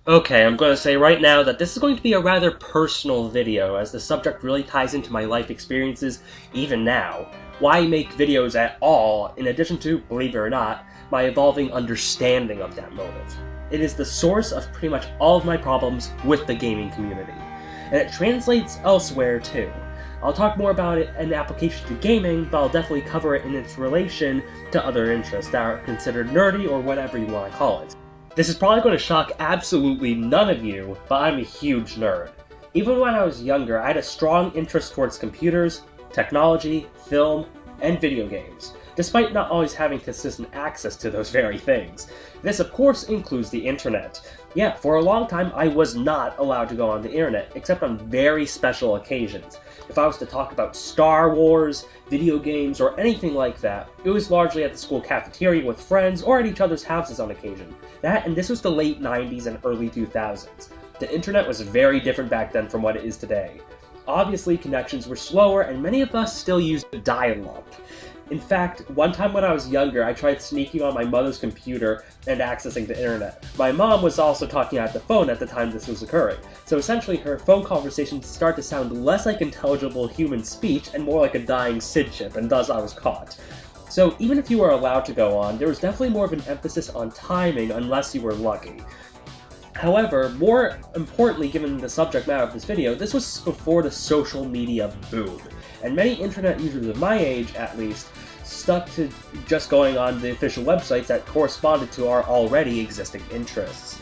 Okay, I'm going to say right now that this is going to be a rather personal video, as the subject really ties into my life experiences even now. Why make videos at all, in addition to, believe it or not, my evolving understanding of that motive. It is the source of pretty much all of my problems with the gaming community. And it translates elsewhere too. I'll talk more about it in application to gaming, but I'll definitely cover it in its relation to other interests that are considered nerdy or whatever you want to call it. This is probably going to shock absolutely none of you, but I'm a huge nerd. Even when I was younger, I had a strong interest towards computers, technology, film, and video games, despite not always having consistent access to those very things. This of course includes the internet. Yeah, for a long time I was not allowed to go on the internet, except on very special occasions. If I was to talk about Star Wars, video games, or anything like that, it was largely at the school cafeteria with friends or at each other's houses on occasion. And this was the late 90s and early 2000s. The internet was very different back then from what it is today. Obviously, connections were slower, and many of us still used dial-up. In fact, one time when I was younger, I tried sneaking on my mother's computer and accessing the internet. My mom was also talking at the phone at the time this was occurring, so essentially her phone conversations started to sound less like intelligible human speech and more like a dying SID chip, and thus I was caught. So even if you were allowed to go on, there was definitely more of an emphasis on timing unless you were lucky. However, more importantly given the subject matter of this video, this was before the social media boom, and many internet users of my age, at least, stuck to just going on the official websites that corresponded to our already existing interests.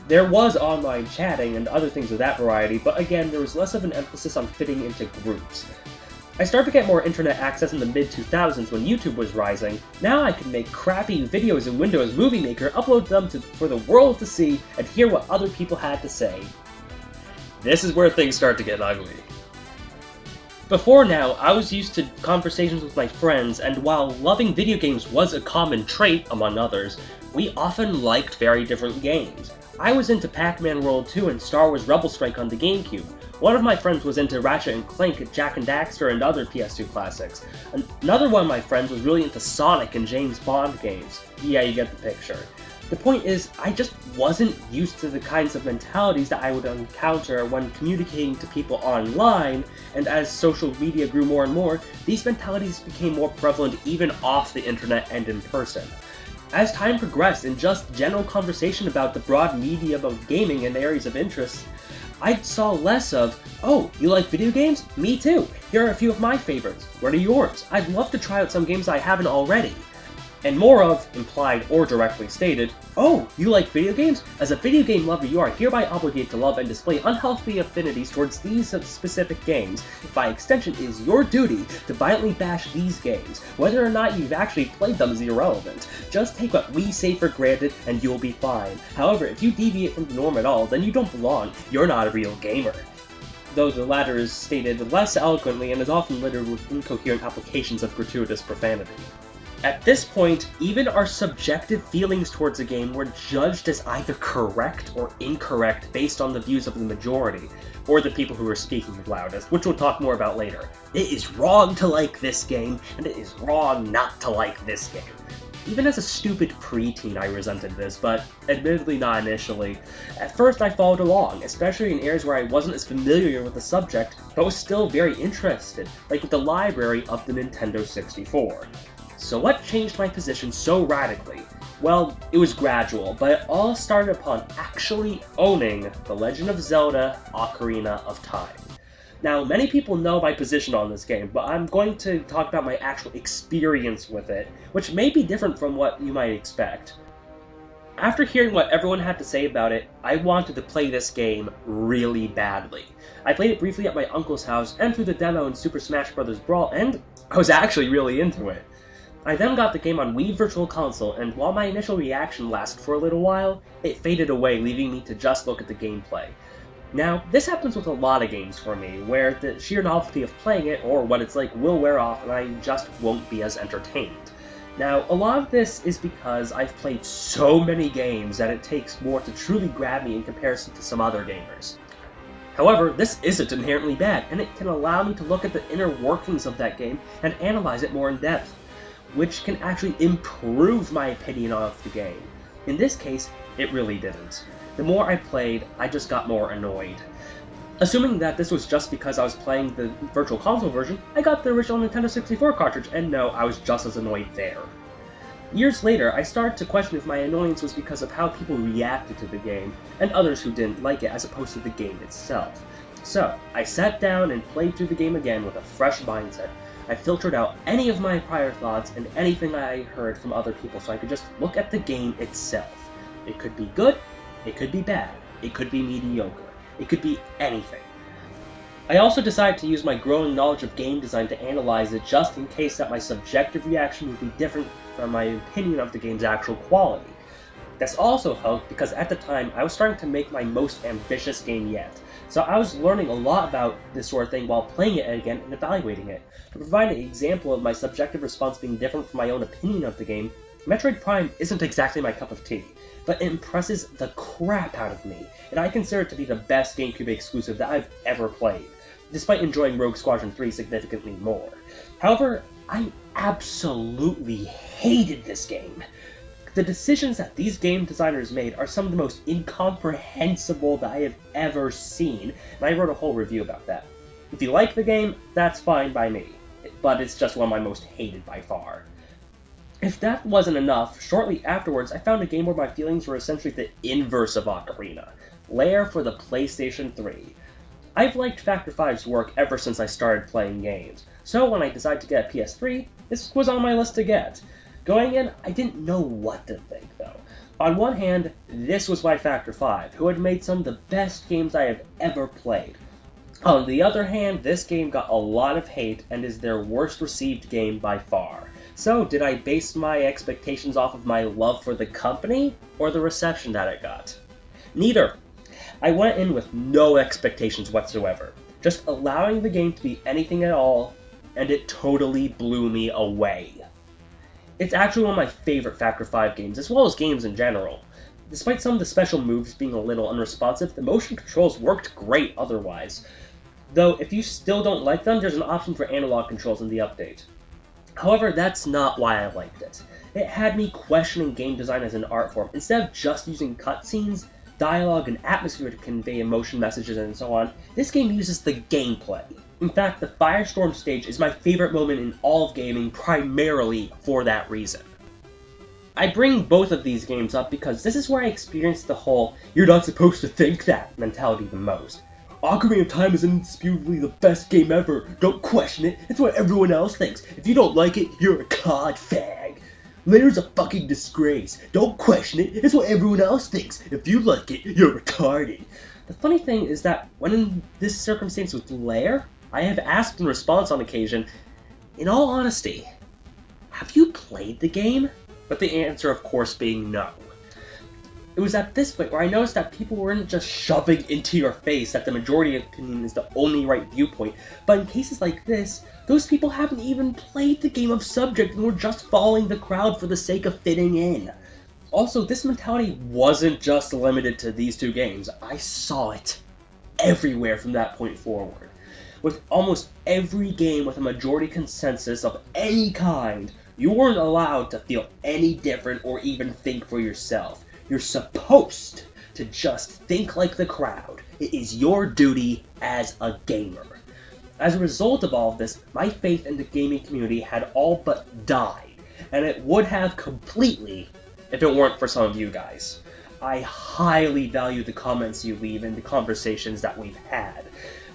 There was online chatting and other things of that variety, but again, there was less of an emphasis on fitting into groups. I started to get more internet access in the mid-2000s when YouTube was rising. Now I can make crappy videos in Windows Movie Maker, upload them for the world to see, and hear what other people had to say. This is where things start to get ugly. Before now, I was used to conversations with my friends, and while loving video games was a common trait, among others, we often liked very different games. I was into Pac-Man World 2 and Star Wars Rebel Strike on the GameCube. One of my friends was into Ratchet & Clank, Jak and Daxter, and other PS2 classics. Another one of my friends was really into Sonic and James Bond games. Yeah, you get the picture. The point is, I just wasn't used to the kinds of mentalities that I would encounter when communicating to people online, and as social media grew more and more, these mentalities became more prevalent even off the internet and in person. As time progressed in just general conversation about the broad medium of gaming and areas of interest, I saw less of, oh, you like video games? Me too. Here are a few of my favorites. What are yours? I'd love to try out some games I haven't already. And more of, implied or directly stated, oh, you like video games? As a video game lover, you are hereby obligated to love and display unhealthy affinities towards these specific games. By extension, it is your duty to violently bash these games. Whether or not you've actually played them is irrelevant. Just take what we say for granted and you'll be fine. However, if you deviate from the norm at all, then you don't belong. You're not a real gamer. Though the latter is stated less eloquently and is often littered with incoherent applications of gratuitous profanity. At this point, even our subjective feelings towards a game were judged as either correct or incorrect based on the views of the majority, or the people who were speaking the loudest, which we'll talk more about later. It is wrong to like this game, and it is wrong not to like this game. Even as a stupid preteen, I resented this, but admittedly not initially. At first I followed along, especially in areas where I wasn't as familiar with the subject, but was still very interested, like with the library of the Nintendo 64. So what changed my position so radically? Well, it was gradual, but it all started upon actually owning The Legend of Zelda: Ocarina of Time. Now, many people know my position on this game, but I'm going to talk about my actual experience with it, which may be different from what you might expect. After hearing what everyone had to say about it, I wanted to play this game really badly. I played it briefly at my uncle's house, and through the demo in Super Smash Bros. Brawl, and I was actually really into it. I then got the game on Wii Virtual Console, and while my initial reaction lasted for a little while, it faded away, leaving me to just look at the gameplay. Now, this happens with a lot of games for me, where the sheer novelty of playing it, or what it's like, will wear off, and I just won't be as entertained. Now, a lot of this is because I've played so many games that it takes more to truly grab me in comparison to some other gamers. However, this isn't inherently bad, and it can allow me to look at the inner workings of that game and analyze it more in depth, which can actually improve my opinion of the game. In this case, it really didn't. the more I played, I just got more annoyed. Assuming that this was just because I was playing the Virtual Console version, I got the original Nintendo 64 cartridge, and no, I was just as annoyed there. Years later, I started to question if my annoyance was because of how people reacted to the game, and others who didn't like it as opposed to the game itself. So, I sat down and played through the game again with a fresh mindset. I filtered out any of my prior thoughts and anything I heard from other people so I could just look at the game itself. It could be good, it could be bad, it could be mediocre. It could be anything. I also decided to use my growing knowledge of game design to analyze it just in case that my subjective reaction would be different from my opinion of the game's actual quality. This also helped because at the time I was starting to make my most ambitious game yet, so I was learning a lot about this sort of thing while playing it again and evaluating it. To provide an example of my subjective response being different from my own opinion of the game, Metroid Prime isn't exactly my cup of tea, but it impresses the crap out of me, and I consider it to be the best GameCube exclusive that I've ever played, despite enjoying Rogue Squadron 3 significantly more. However, I absolutely hated this game. The decisions that these game designers made are some of the most incomprehensible that I have ever seen, and I wrote a whole review about that. If you like the game, that's fine by me, but it's just one of my most hated by far. If that wasn't enough, shortly afterwards I found a game where my feelings were essentially the inverse of Ocarina, Lair for the PlayStation 3. I've liked Factor 5's work ever since I started playing games, so when I decided to get a PS3, this was on my list to get. Going in, I didn't know what to think though. On one hand, this was by Factor 5, who had made some of the best games I have ever played. On the other hand, this game got a lot of hate and is their worst received game by far. So, did I base my expectations off of my love for the company, or the reception that it got? Neither. I went in with no expectations whatsoever, just allowing the game to be anything at all, and it totally blew me away. It's actually one of my favorite Factor 5 games, as well as games in general. Despite some of the special moves being a little unresponsive, the motion controls worked great otherwise. Though, if you still don't like them, there's an option for analog controls in the update. However, that's not why I liked it. It had me questioning game design as an art form. Instead of just using cutscenes, dialogue, and atmosphere to convey emotion messages and so on, this game uses the gameplay. In fact, the Firestorm stage is my favorite moment in all of gaming primarily for that reason. I bring both of these games up because this is where I experienced the whole "you're not supposed to think that" mentality the most. Ocarina of Time is indisputably the best game ever. Don't question it. It's what everyone else thinks. If you don't like it, you're a COD fag. Lair's a fucking disgrace. Don't question it. It's what everyone else thinks. If you like it, you're retarded. The funny thing is that when in this circumstance with Lair, I have asked in response on occasion, in all honesty, have you played the game? But the answer, of course, being no. It was at this point where I noticed that people weren't just shoving into your face that the majority opinion is the only right viewpoint, but in cases like this, those people haven't even played the game of subject and were just following the crowd for the sake of fitting in. Also, this mentality wasn't just limited to these two games. I saw it everywhere from that point forward. With almost every game with a majority consensus of any kind, you weren't allowed to feel any different or even think for yourself. You're supposed to just think like the crowd. It is your duty as a gamer. As a result of all of this, my faith in the gaming community had all but died, and it would have completely if it weren't for some of you guys. I highly value the comments you leave and the conversations that we've had.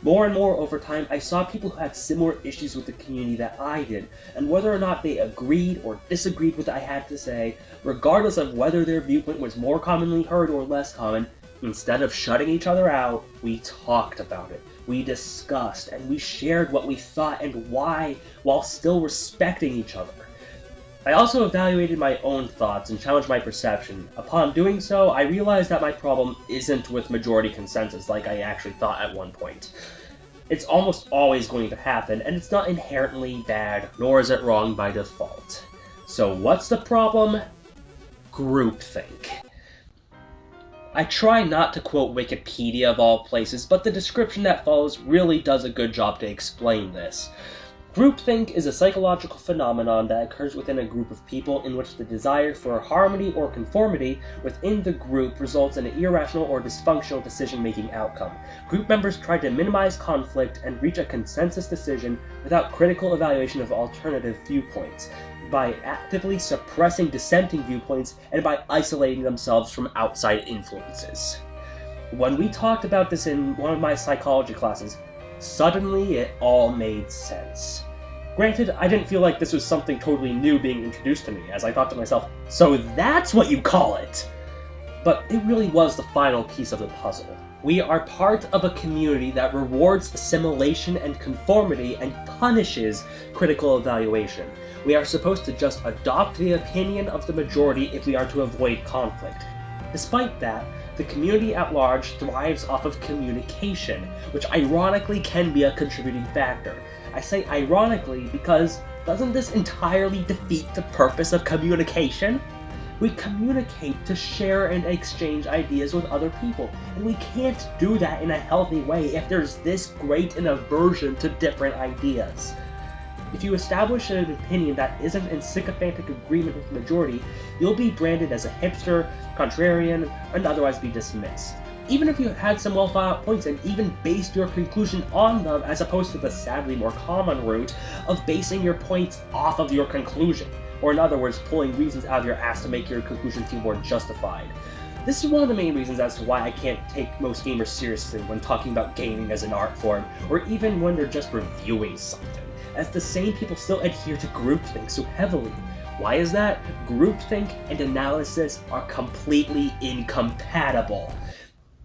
More and more over time, I saw people who had similar issues with the community that I did, and whether or not they agreed or disagreed with what I had to say, regardless of whether their viewpoint was more commonly heard or less common, instead of shutting each other out, we talked about it. We discussed, and we shared what we thought and why, while still respecting each other. I also evaluated my own thoughts and challenged my perception. Upon doing so, I realized that my problem isn't with majority consensus like I actually thought at one point. It's almost always going to happen, and it's not inherently bad, nor is it wrong by default. So what's the problem? Groupthink. I try not to quote Wikipedia of all places, but the description that follows really does a good job to explain this. Groupthink is a psychological phenomenon that occurs within a group of people in which the desire for harmony or conformity within the group results in an irrational or dysfunctional decision-making outcome. Group members try to minimize conflict and reach a consensus decision without critical evaluation of alternative viewpoints, by actively suppressing dissenting viewpoints and by isolating themselves from outside influences. When we talked about this in one of my psychology classes, suddenly it all made sense. Granted, I didn't feel like this was something totally new being introduced to me, as I thought to myself, so that's what you call it! But it really was the final piece of the puzzle. We are part of a community that rewards assimilation and conformity and punishes critical evaluation. We are supposed to just adopt the opinion of the majority if we are to avoid conflict. Despite that, the community at large thrives off of communication, which ironically can be a contributing factor. I say ironically because doesn't this entirely defeat the purpose of communication? We communicate to share and exchange ideas with other people, and we can't do that in a healthy way if there's this great an aversion to different ideas. If you establish an opinion that isn't in sycophantic agreement with the majority, you'll be branded as a hipster, contrarian, and otherwise be dismissed. Even if you had some well-thought-out points and even based your conclusion on them as opposed to the sadly more common route of basing your points off of your conclusion, or in other words, pulling reasons out of your ass to make your conclusion feel more justified. This is one of the main reasons as to why I can't take most gamers seriously when talking about gaming as an art form, or even when they're just reviewing something, as the same people still adhere to groupthink so heavily. Why is that? Groupthink and analysis are completely incompatible.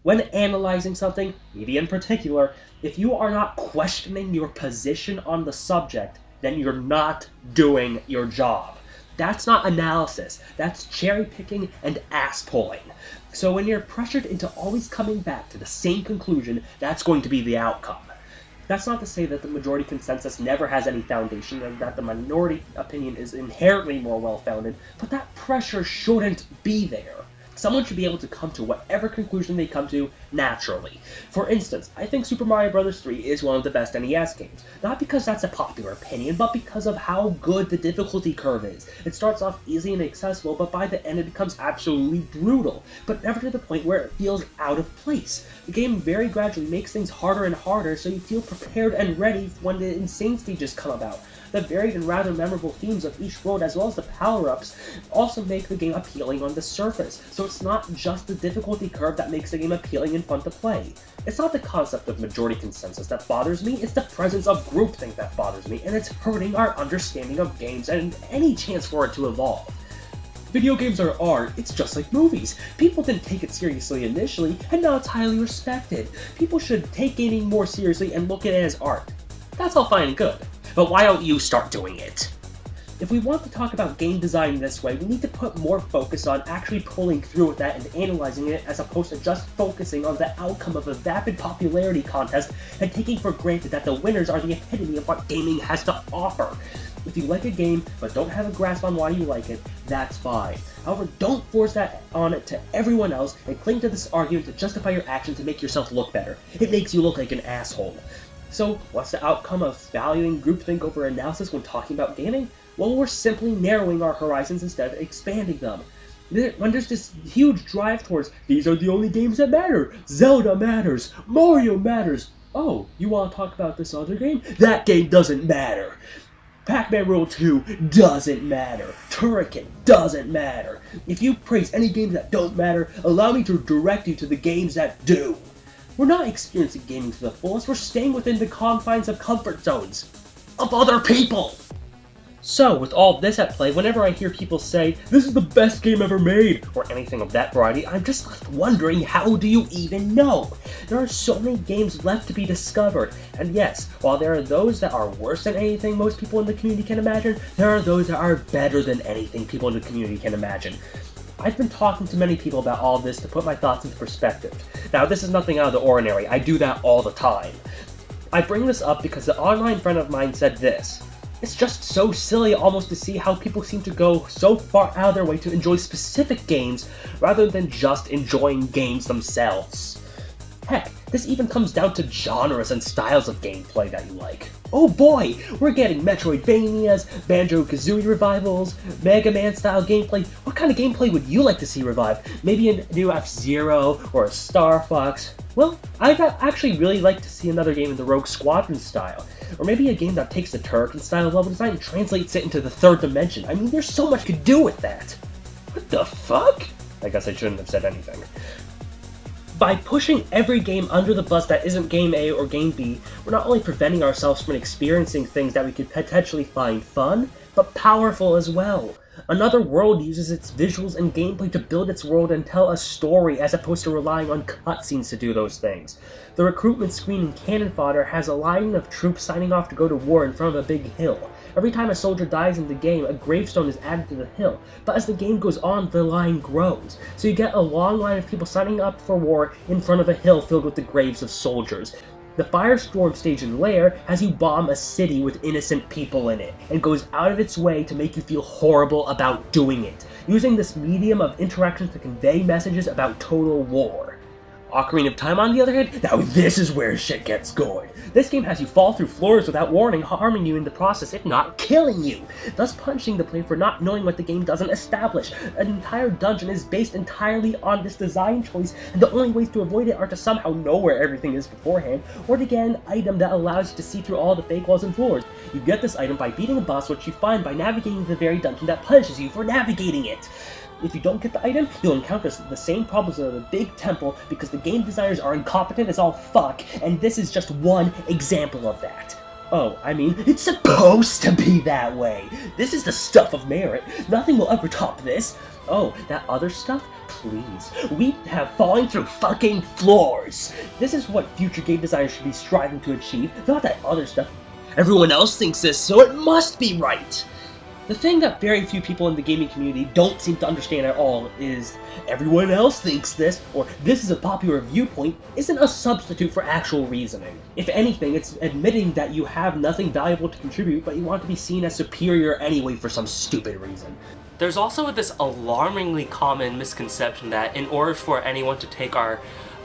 When analyzing something, media in particular, if you are not questioning your position on the subject, then you're not doing your job. That's not analysis, that's cherry-picking and ass-pulling. So when you're pressured into always coming back to the same conclusion, that's going to be the outcome. That's not to say that the majority consensus never has any foundation and that the minority opinion is inherently more well-founded, but that pressure shouldn't be there. Someone should be able to come to whatever conclusion they come to naturally. For instance, I think Super Mario Bros. 3 is one of the best NES games. Not because that's a popular opinion, but because of how good the difficulty curve is. It starts off easy and accessible, but by the end it becomes absolutely brutal, but never to the point where it feels out of place. The game very gradually makes things harder and harder, so you feel prepared and ready when the insane stages come about. The varied and rather memorable themes of each world, as well as the power-ups, also make the game appealing on the surface, so it's not just the difficulty curve that makes the game appealing and fun to play. It's not the concept of majority consensus that bothers me, it's the presence of groupthink that bothers me, and it's hurting our understanding of games and any chance for it to evolve. Video games are art, it's just like movies. People didn't take it seriously initially, and now it's highly respected. People should take gaming more seriously and look at it as art. That's all fine and good. But why don't you start doing it? If we want to talk about game design this way, we need to put more focus on actually pulling through with that and analyzing it as opposed to just focusing on the outcome of a vapid popularity contest and taking for granted that the winners are the epitome of what gaming has to offer. If you like a game but don't have a grasp on why you like it, that's fine. However, don't force that on it to everyone else and cling to this argument to justify your action to make yourself look better. It makes you look like an asshole. So, what's the outcome of valuing groupthink over analysis when talking about gaming? Well, we're simply narrowing our horizons instead of expanding them. When there's this huge drive towards, these are the only games that matter, Zelda matters, Mario matters, oh, you want to talk about this other game? That game doesn't matter. Pac-Man World 2 doesn't matter. Turrican doesn't matter. If you praise any games that don't matter, allow me to direct you to the games that do. We're not experiencing gaming to the fullest, we're staying within the confines of comfort zones of other people! So, with all this at play, whenever I hear people say, this is the best game ever made, or anything of that variety, I'm just left wondering, how do you even know? There are so many games left to be discovered, and yes, while there are those that are worse than anything most people in the community can imagine, there are those that are better than anything people in the community can imagine. I've been talking to many people about all this to put my thoughts into perspective. Now, this is nothing out of the ordinary, I do that all the time. I bring this up because an online friend of mine said this. It's just so silly almost to see how people seem to go so far out of their way to enjoy specific games rather than just enjoying games themselves. Heck, this even comes down to genres and styles of gameplay that you like. Oh boy, we're getting Metroidvanias, Banjo-Kazooie revivals, Mega Man-style gameplay. What kind of gameplay would you like to see revived? Maybe a new F-Zero or a Star Fox? Well, I'd actually really like to see another game in the Rogue Squadron style. Or maybe a game that takes the Turrican style of level design and translates it into the third dimension. I mean, there's so much to do with that. What the fuck? I guess I shouldn't have said anything. By pushing every game under the bus that isn't Game A or Game B, we're not only preventing ourselves from experiencing things that we could potentially find fun, but powerful as well. Another World uses its visuals and gameplay to build its world and tell a story as opposed to relying on cutscenes to do those things. The recruitment screen in Cannon Fodder has a line of troops signing off to go to war in front of a big hill. Every time a soldier dies in the game, a gravestone is added to the hill, but as the game goes on, the line grows. So you get a long line of people signing up for war in front of a hill filled with the graves of soldiers. The Firestorm stage in Lair has you bomb a city with innocent people in it, and goes out of its way to make you feel horrible about doing it, using this medium of interaction to convey messages about total war. Ocarina of Time, on the other hand, now this is where shit gets good. This game has you fall through floors without warning, harming you in the process, if not killing you, thus punishing the player for not knowing what the game doesn't establish. An entire dungeon is based entirely on this design choice, and the only ways to avoid it are to somehow know where everything is beforehand, or to get an item that allows you to see through all the fake walls and floors. You get this item by beating a boss, which you find by navigating the very dungeon that punishes you for navigating it. If you don't get the item, you'll encounter the same problems of a big temple because the game designers are incompetent as all fuck, and this is just one example of that. Oh, I mean, it's supposed to be that way! This is the stuff of merit. Nothing will ever top this. Oh, that other stuff? Please. We have falling through fucking floors! This is what future game designers should be striving to achieve, not that other stuff. Everyone else thinks this, so it must be right! The thing that very few people in the gaming community don't seem to understand at all is everyone else thinks this, or this is a popular viewpoint, isn't a substitute for actual reasoning. If anything, it's admitting that you have nothing valuable to contribute, but you want to be seen as superior anyway for some stupid reason. There's also this alarmingly common misconception that in order for anyone to take our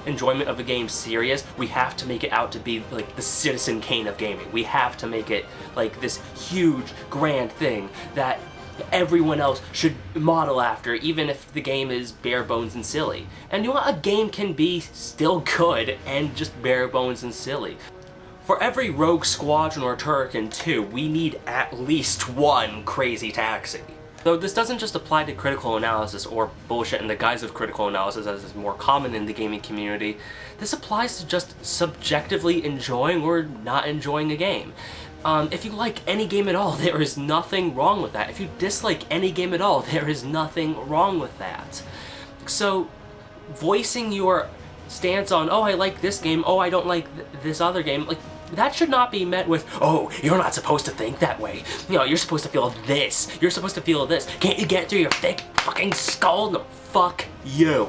enjoyment of a game serious, we have to make it out to be like the Citizen Kane of gaming. We have to make it like this huge, grand thing that everyone else should model after, even if the game is bare bones and silly. And you know what? A game can be still good and just bare bones and silly. For every Rogue Squadron or Turrican 2, we need at least one Crazy Taxi. Though this doesn't just apply to critical analysis or bullshit in the guise of critical analysis as is more common in the gaming community, this applies to just subjectively enjoying or not enjoying a game. If you like any game at all, there is nothing wrong with that. If you dislike any game at all, there is nothing wrong with that. So, voicing your stance on, oh, I like this game, oh, I don't like this other game, like, that should not be met with, oh, you're not supposed to think that way. You know, you're supposed to feel this. You're supposed to feel this. Can't you get it through your thick fucking skull? No, fuck you.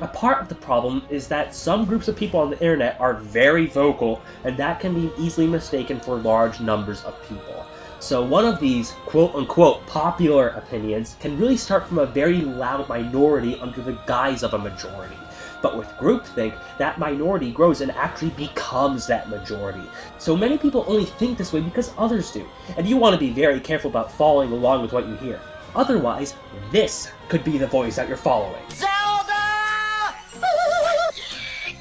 A part of the problem is that some groups of people on the internet are very vocal, and that can be easily mistaken for large numbers of people. So one of these quote-unquote popular opinions can really start from a very loud minority under the guise of a majority. But with groupthink, that minority grows and actually becomes that majority. So many people only think this way because others do, and you want to be very careful about following along with what you hear. Otherwise, this could be the voice that you're following. Zelda!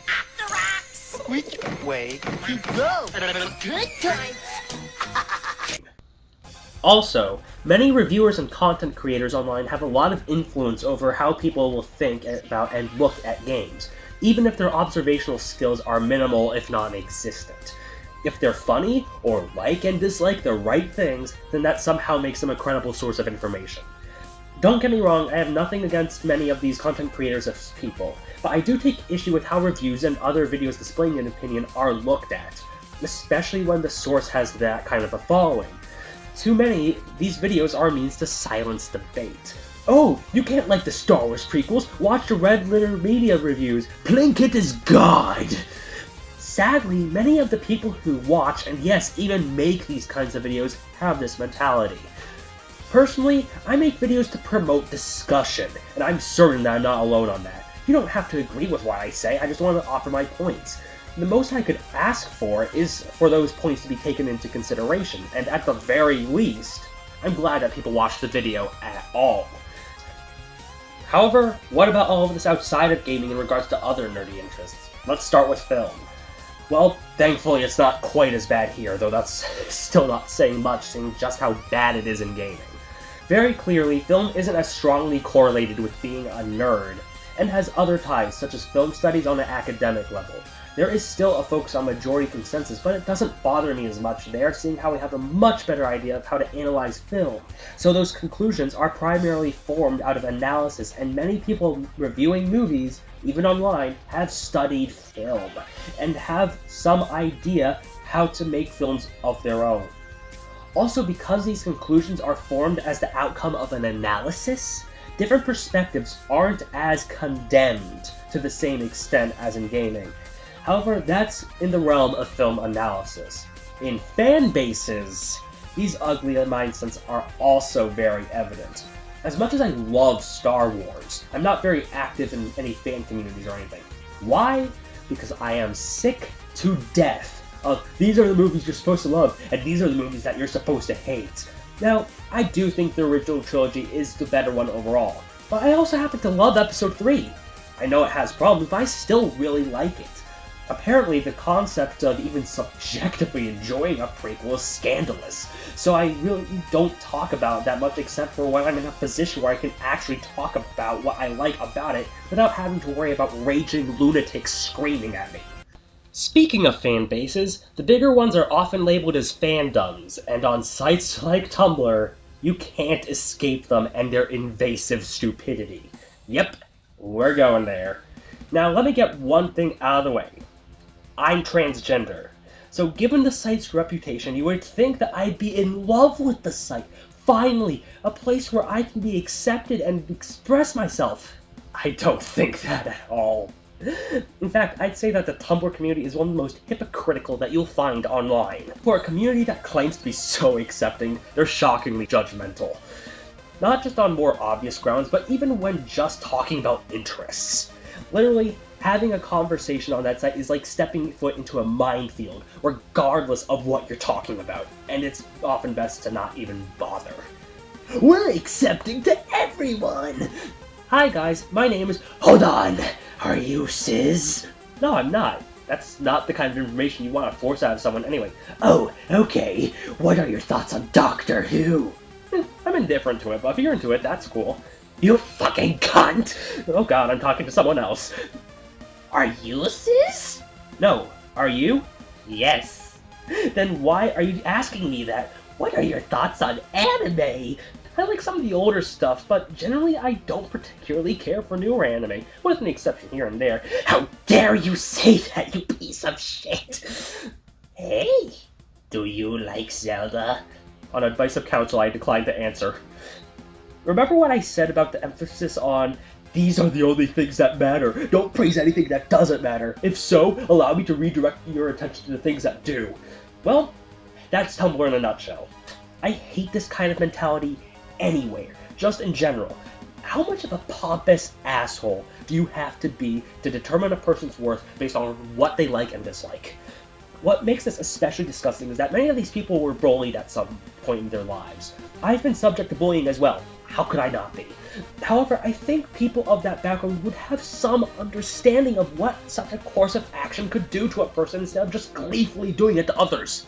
After rocks! Which way you go? Good times! Also, many reviewers and content creators online have a lot of influence over how people will think about and look at games, even if their observational skills are minimal if non-existent. If they're funny, or like and dislike the right things, then that somehow makes them a credible source of information. Don't get me wrong, I have nothing against many of these content creators as people, but I do take issue with how reviews and other videos displaying an opinion are looked at, especially when the source has that kind of a following. Too many, these videos are a means to silence debate. Oh, you can't like the Star Wars prequels, watch the Red Letter Media reviews, Plinkett is God! Sadly, many of the people who watch, and yes, even make these kinds of videos, have this mentality. Personally, I make videos to promote discussion, and I'm certain that I'm not alone on that. You don't have to agree with what I say, I just want to offer my points. The most I could ask for is for those points to be taken into consideration, and at the very least, I'm glad that people watched the video at all. However, what about all of this outside of gaming in regards to other nerdy interests? Let's start with film. Well, thankfully it's not quite as bad here, though that's still not saying much, seeing just how bad it is in gaming. Very clearly, film isn't as strongly correlated with being a nerd, and has other ties, such as film studies on an academic level. There is still a focus on majority consensus, but it doesn't bother me as much there, seeing how we have a much better idea of how to analyze film. So those conclusions are primarily formed out of analysis, and many people reviewing movies, even online, have studied film, and have some idea how to make films of their own. Also, because these conclusions are formed as the outcome of an analysis, different perspectives aren't as condemned to the same extent as in gaming. However, that's in the realm of film analysis. In fan bases, these ugly mindsets are also very evident. As much as I love Star Wars, I'm not very active in any fan communities or anything. Why? Because I am sick to death of these are the movies you're supposed to love, and these are the movies that you're supposed to hate. Now, I do think the original trilogy is the better one overall, but I also happen to love Episode 3. I know it has problems, but I still really like it. Apparently, the concept of even subjectively enjoying a prequel is scandalous, so I really don't talk about it that much except for when I'm in a position where I can actually talk about what I like about it without having to worry about raging lunatics screaming at me. Speaking of fan bases, the bigger ones are often labeled as fandoms, and on sites like Tumblr, you can't escape them and their invasive stupidity. Yep, we're going there. Now let me get one thing out of the way. I'm transgender. So given the site's reputation, you would think that I'd be in love with the site. Finally, a place where I can be accepted and express myself. I don't think that at all. In fact, I'd say that the Tumblr community is one of the most hypocritical that you'll find online. For a community that claims to be so accepting, they're shockingly judgmental. Not just on more obvious grounds, but even when just talking about interests. Literally, having a conversation on that site is like stepping foot into a minefield, regardless of what you're talking about, and it's often best to not even bother. We're accepting to everyone! Hi guys, my name is... Hold on! Are you cis? No, I'm not. That's not the kind of information you want to force out of someone anyway. Oh, okay. What are your thoughts on Doctor Who? I'm indifferent to it, but if you're into it, that's cool. You fucking cunt! Oh god, I'm talking to someone else. Are you cis? No. Are you? Yes. Then why are you asking me that? What are your thoughts on anime? I like some of the older stuff, but generally I don't particularly care for newer anime, with an exception here and there. How dare you say that, you piece of shit! Hey, do you like Zelda? On advice of counsel, I declined to answer. Remember what I said about the emphasis on, these are the only things that matter, don't praise anything that doesn't matter. If so, allow me to redirect your attention to the things that do. Well, that's Tumblr in a nutshell. I hate this kind of mentality anywhere, just in general. How much of a pompous asshole do you have to be to determine a person's worth based on what they like and dislike? What makes this especially disgusting is that many of these people were bullied at some point in their lives. I've been subject to bullying as well. How could I not be? However, I think people of that background would have some understanding of what such a course of action could do to a person instead of just gleefully doing it to others.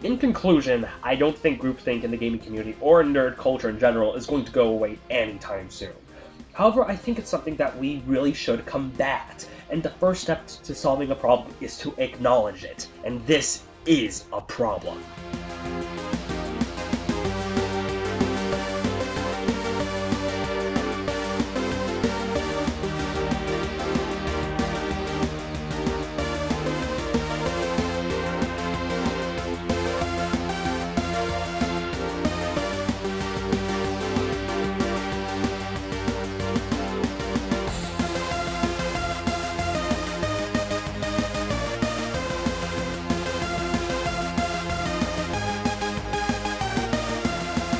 In conclusion, I don't think groupthink in the gaming community or nerd culture in general is going to go away anytime soon. However, I think it's something that we really should combat, and the first step to solving a problem is to acknowledge it, and this is a problem.